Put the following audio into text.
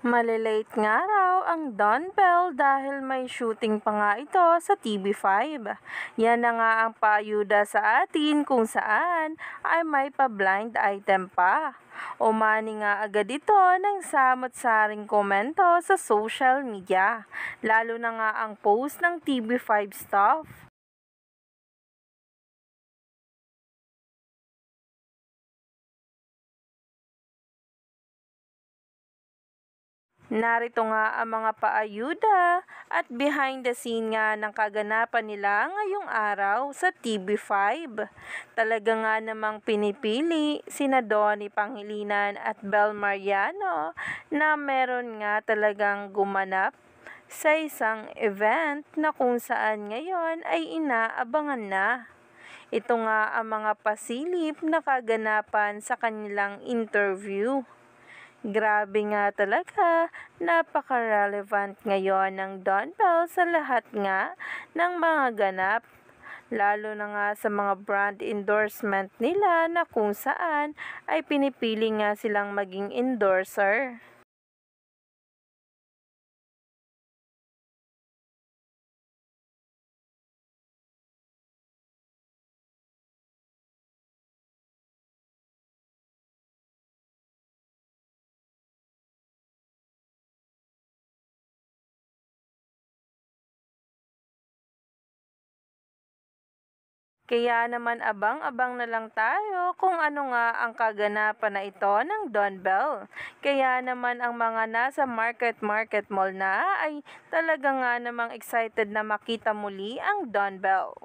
Malilate nga raw ang Don Bell dahil may shooting pa nga ito sa TV5. Yan na nga ang paayuda sa atin kung saan ay may pa-blind item pa. Umani nga agad ito ng samot-saring komento sa social media, lalo na nga ang post ng TV5 staff. Narito nga ang mga paayuda at behind the scene nga ng kaganapan nila ngayong araw sa TV5. Talaga nga namang pinipili sina Donnie Pangilinan at Bel Mariano na meron nga talagang gumanap sa isang event na kung saan ngayon ay inaabangan na. Ito nga ang mga pasilip na kaganapan sa kanilang interview. Grabe nga talaga, napaka-relevant ngayon ng Don Bell sa lahat nga ng mga ganap. Lalo na nga sa mga brand endorsement nila na kung saan ay pinipili nga silang maging endorser. Kaya naman abang-abang na lang tayo kung ano nga ang kaganapan na ito ng Don Bell. Kaya naman ang mga nasa Market Mall na ay talaga nga namang excited na makita muli ang Don Bell.